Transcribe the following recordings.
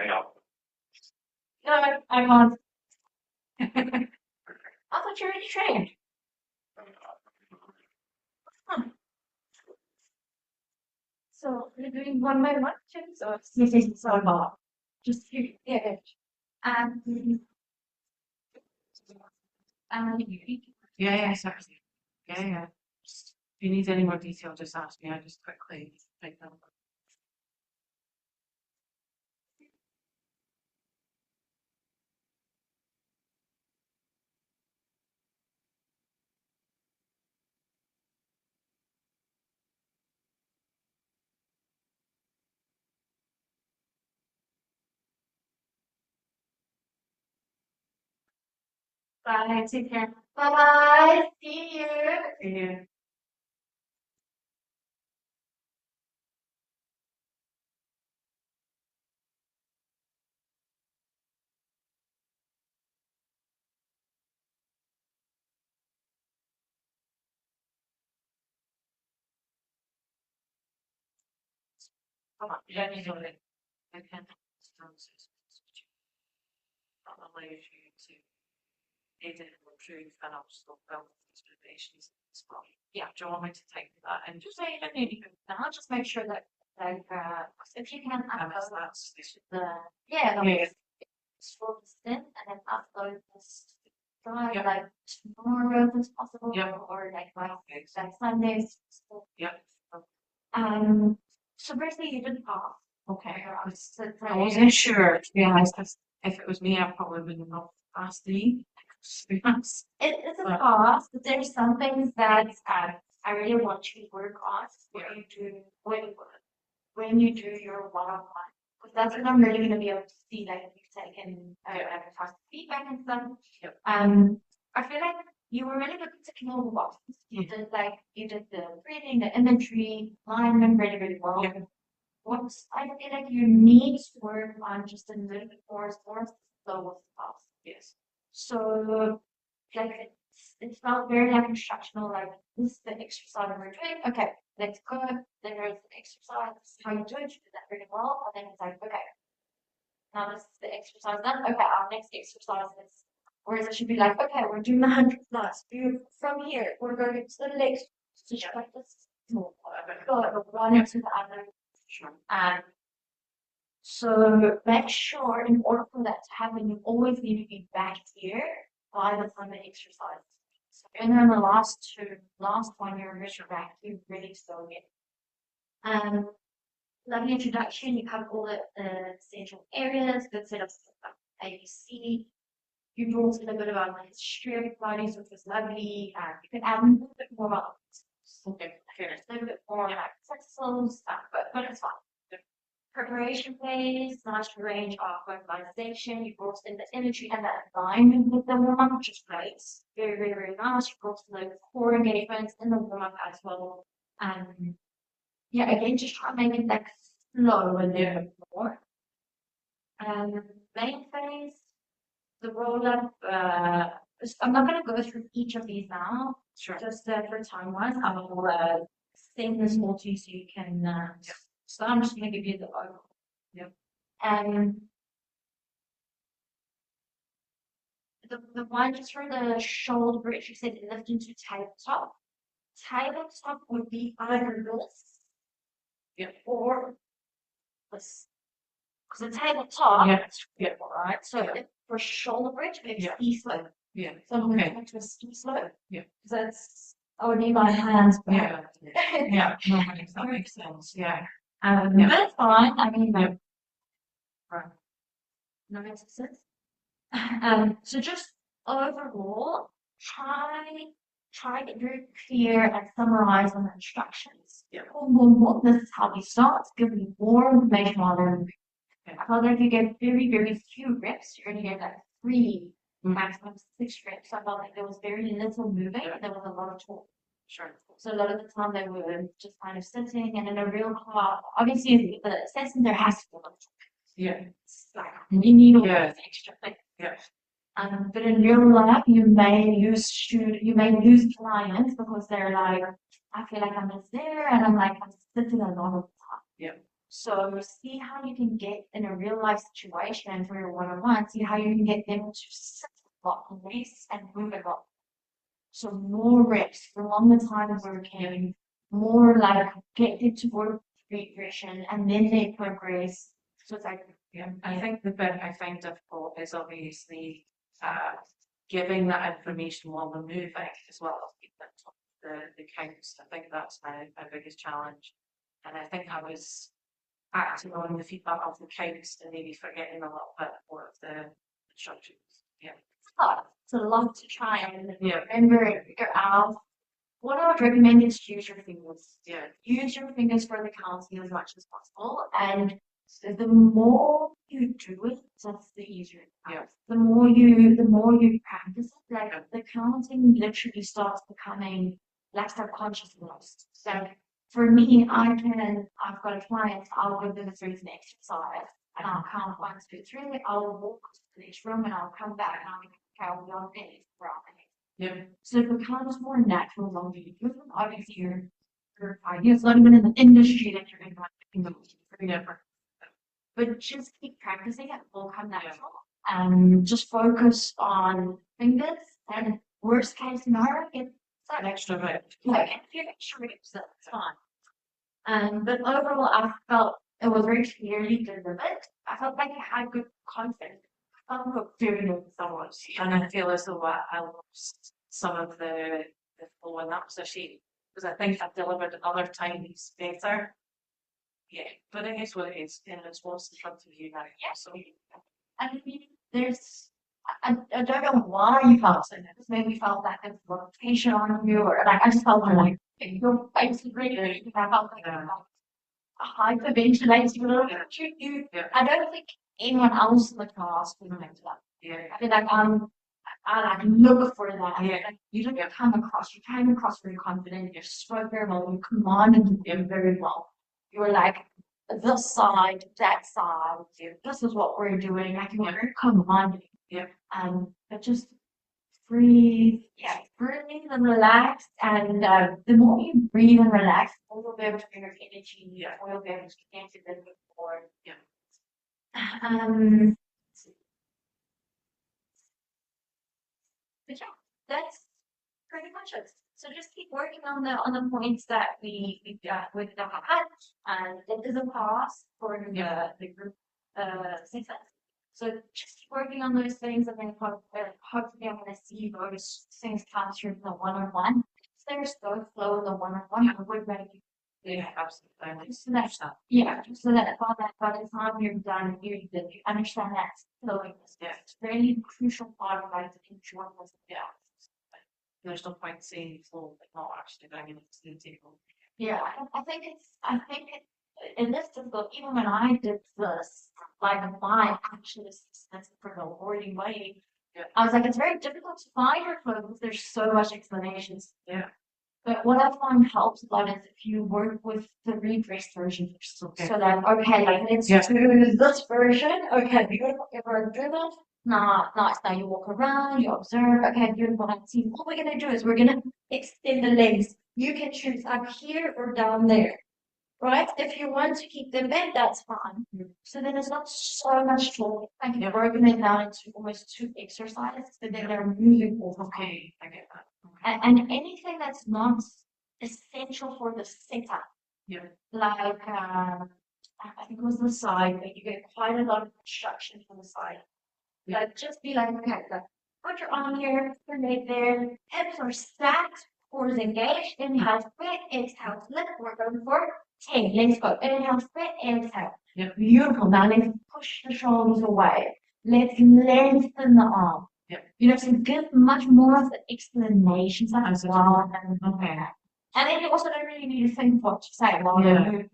No, I can't. I thought you already trained. Huh. So we're doing one by one, too. So it's all about just yeah. And Yeah, yeah, certainly. Yeah, yeah. If you need any more detail, just ask me. I just quickly take them. bye, take care. Bye bye. See you. Yeah. Come on, you don't need to do it. I can't. That allows you to edit and improve and also build these relations as well. Yeah, do you want me to take that and just Say you don't need to. I'll just make sure that like if you can MS upload that's this? the yeah, Yeah, scroll this in and then upload this drive yeah, like tomorrow if it's possible yeah. or like by Okay. like Sundays. Yeah. So firstly you didn't pass. Okay. So it's I like wasn't sure, to be honest, 'cause if it was me, I probably wouldn't have asked the to be honest. it's a But pass, but there's some things that I really want you to work on yeah, when you do your one-on-one. Because that's when I'm really going to be able to see like if you've taken yeah, advertised feedback and stuff. yeah, I feel like you were really good at ticking all the boxes. mm, You did the breathing, the imagery, alignment really, really well. yeah, What I feel like you need to work on just a little bit more slow stuff. yes, So like it felt very like instructional, like this is the exercise we're doing. Okay, let's go. There's the exercise. This is how you do it. You did that really well. And then it's like, okay, now this is the exercise done. Okay, our next exercise is, whereas it should be like, okay, we're doing the 100 plus. From here, we're going to the legs. So just like this. Go one yeah, into the other. sure. And so make sure in order for that to happen, you always need to be back here by the time the exercise. So when you're in the last one, you're really back, you really slow it. Lovely introduction, you covered all the essential areas, good set of ABC. You brought in a bit about the history of Pilates, which was lovely. You could add a little bit more about Okay, a little bit more like successful stuff, but it's fine. Preparation phase, nice range of vocalization. You brought in the imagery and the alignment with the warm up, which is great. Very, very, very nice. You brought in the core engagements in the warm up as well. Yeah, again, just try to make it like slow a little bit more. Main phase, the roll up. I'm not going to go through each of these now, sure. just for time wise. I will send this all to you so you can. So I'm just going to give you the overall. Yep. The one just for the shoulder bridge, you said lift into tabletop. Tabletop would be either this, Yep. or this. Because the tabletop, Yeah, yeah, right? So yeah, for shoulder bridge, it's yeah, ski slope. yeah, So I'm going to okay, go to a ski slope. yeah, Because that's, I would need my hands yeah, back. yeah, no, that makes sense, yeah, But yeah, it's fine. I mean, yeah, right. No, makes sense. So just overall, try to get very clear and summarize on the instructions. yeah, Boom, boom, boom. This is how we start. Give me more information on them. I felt like if you get very, very few reps, you're gonna get like 3, maximum 6 reps. So I felt like there was very little moving. yeah, There was a lot of talk. sure, So a lot of the time they were just kind of sitting, and in a real class, obviously the assessment there has to be a lot of talk. yeah, It's like you need all yeah, those extra things. yeah, But in real life, you may lose clients because they're like, I feel like I'm just there, and I'm like, I'm sitting a lot of the time. yeah, So see how you can get in a real life situation for your one-on-one, see how you can get them to sit a lot less and move a lot. So more reps, the longer time working, more like get them toward regression and then they progress. So it's like, Yeah, I think the bit I find difficult is obviously giving that information while we're moving as well as keeping it top of the counts. I think that's my biggest challenge. And I think I was acting on the feedback of the counts and maybe forgetting a little bit more of the instructions. Yeah. it's a lot to try and Yeah. remember and figure out. What I would recommend is use your fingers. Yeah. Use your fingers for the counting as much as possible. And the more you do it, that's the easier it Yeah. becomes. The more you practice it, like the counting literally starts becoming like subconscious almost. So for me, I've got a client, I'll give them a certain exercise and I'll count 1, 2, 3, I'll walk to the next room and I'll come back and I'll count 1 minute for Yeah. so it becomes more natural long you do it. Obviously, you're 5 years, not even in the industry that you're in, like, Never. but just keep practicing it, will come natural. Just focus on fingers and worst case scenario, get An extra bit. like a few extra reps, that's fine. But overall, I felt it was very clearly delivered. I felt like I had good confidence. I felt very good someone. And I feel as though I lost some of the flow, and that was a shame because I think I've delivered at other times better. Yeah, but it is what it is, and it's what's in front of you now. Yeah. So I mean, I don't know why you felt so nervous. Maybe you felt that there's rotation on you, or like I just felt like your face is really, I felt like hyperventilating a little bit. Yeah. I don't think anyone else in the class would know that. yeah, I feel like I like look for that. Yeah. Like, you don't you came across very confident, you spoke very well, you commanded them very well. You were like, this side, that side, this is what we're doing. Like you were very commanding. Yeah. But just breathe, breathe and relax. And the more you breathe and relax, the more you'll be able to bring your energy, the more you'll be able to connect a little bit more. Yeah. But yeah, that's pretty much it. So just keep working on the points that we got with the had, and it is a pause for the group success. So just keep working on those things, and then hopefully I'm going to see those things come through the one-on-one. So there's so flow in the one-on-one. I would make Yeah, absolutely. just so that just so that by the time you're done, you understand that flowing is it's very crucial part of like the enjoy this. Yeah. There's no point saying flow, but not actually bringing it to the table. Yeah, I think in this difficult, even when I did this, like my action assistance for the Lordy way, I was like, it's very difficult to find your flow because there's so much explanations. Yeah. But what I find helps a lot is if you work with the redressed version first. Okay. So that, okay, like let's do this version. Okay, beautiful. If we're driven, nice. Now you walk around, you observe. Okay, beautiful. Let's see. What we're going to do is we're going to extend the legs. You can choose up here or down there. Right? If you want to keep them bent, that's fine. So then it's not so much talk. Like you've broken it down into almost 2 exercises, but then they're moving all the time. Okay, I get that. Okay. And anything that's not essential for the setup, Yeah. like I think it was the side, but you get quite a lot of instruction from the side. Like just be like, okay, like put your arm here, your leg there, hips are stacked, core is engaged, inhale, split, exhale, lift, we're going for 10, let's go, inhale, split, exhale. Yeah. Beautiful, now let's push the shoulders away, let's lengthen the arm. Yeah. You know, so give much more of the explanations as well. Okay. And then you also don't really need to think what to say while you're moving.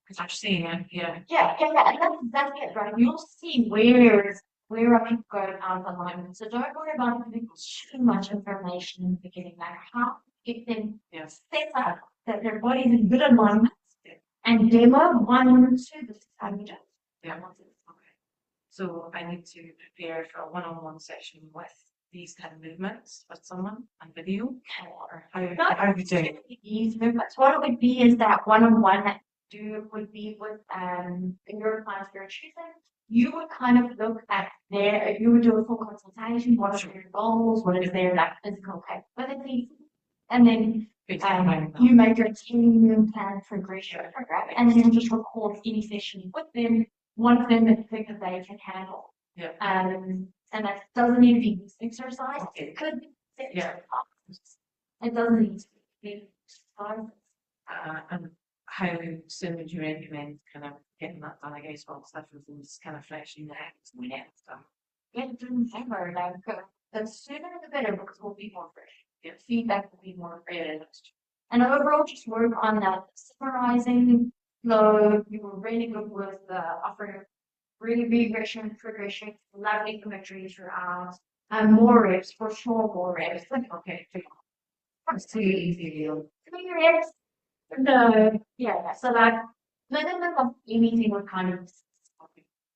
Because I'm seeing it, yeah. Yeah, and that's it, right? You'll see where are people going out of alignment. So don't worry about giving too much information in the beginning, like how to get them set up that their body's in good alignment and demo 1, 2, this is how you do it. Yeah. Okay. So I need to prepare for a one-on-one session with these kind of movements with someone and video, or how do you do it? These movements. What it would be is that one-on-one do would be with your clients you're choosing. You would kind of look at you would do a full consultation. What are their goals? What is their like physical capability? And then you make your 10 plan progression program, and then you just record any session with them. One of them that you think that they can handle. Yeah. And that doesn't need to be exercise. It could be it doesn't need to be exercise. And how soon would you recommend kind of getting that done? I guess while stuff is kind of fresh in the head. Get it done ever. Like the sooner the better because we'll be more fresh. The feedback will be more fresh. And overall, just work on that summarizing flow. You were really good with offering really regression, progression, lovely imagery throughout. And more reps, for sure, more reps. Okay, it's too easy. 3 reps. No, yeah. So like minimum of anything would kind of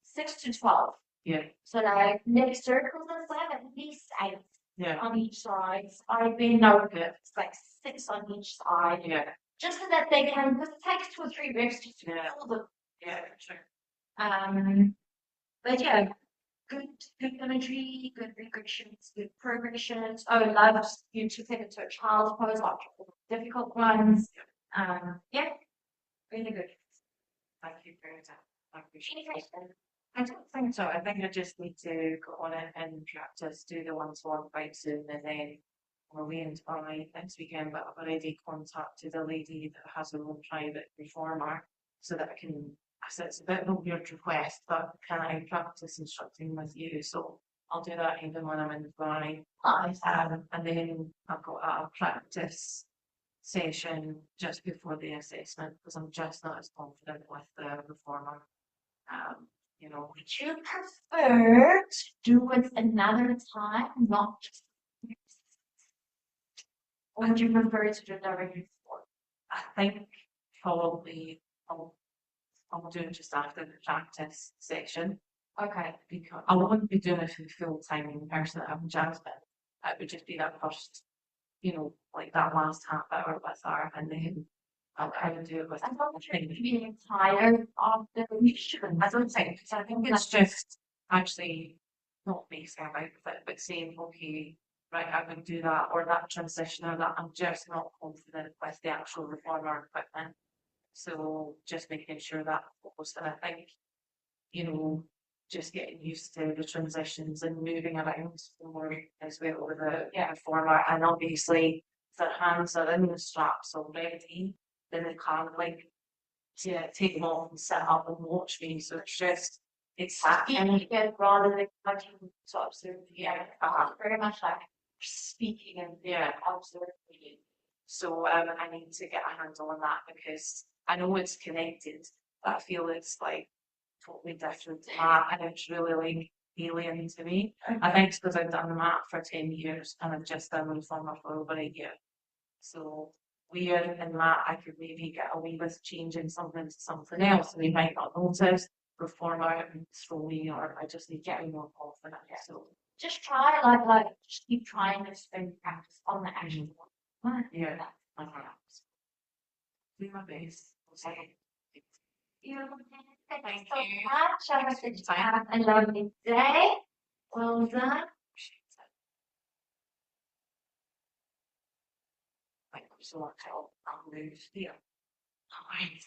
6 to 12. Yeah. So like next circles and stuff, at least 8 Yeah. on each side. I've been noted it's like 6 on each side. Yeah. Just so that they can, because it takes 2 or 3 reps just to Yeah. build it. Yeah, sure. But yeah, good imagery, good regressions, good progressions. Oh, I love you to take it to a child's pose after all the difficult ones. Yeah, really good. Thank you for that. I appreciate Any it. questions? I don't think so. I think I just need to go on it and practice, do the one-to-one quite soon, and then we're waiting by next weekend. But I've already contacted a lady that has her own private reformer, so that I can. I said it's a bit of a weird request, but can I practice instructing with you? So I'll do that even when I'm in Dubai. Nice. And then I've got a practice session just before the assessment because I'm just not as confident with the reformer. You know, Would you prefer to do it another time, not just? Or would you prefer to do it directly before? I think probably I'll do it just after the practice section Okay. because I wouldn't be doing it for the full time in person that I'm Jasmine. It would just be that first, like that last half hour with her, and then I would do it with. I don't think being tired of the mission. I don't think, because I think it's just actually not messing about with it, but saying, okay, right, I would do that or that transition or that. I'm just not confident with the actual reformer equipment. So just making sure that focused. And I think, just getting used to the transitions and moving around more as well with the reformer. And obviously, if their hands are in the straps already, then they can't take them off and sit up and watch me. So it's just speaking rather than watching to observe. Very much like speaking and observing. So I need to get a handle on that because I know it's connected, but I feel it's like totally different to that, and it's really like alien to me. I think it's because I've done the mat for 10 years and I've just done the reformer for over a year. So weird in that I could maybe get away with changing something to something else and they might not notice, reformer and throw me, or I just need to get more confident. So just try just keep trying to spend practice on the actual one. Yeah, do my best. Thank you so much. I hope that you have a lovely day. Well done. Thank you so much. I'll move here. All right.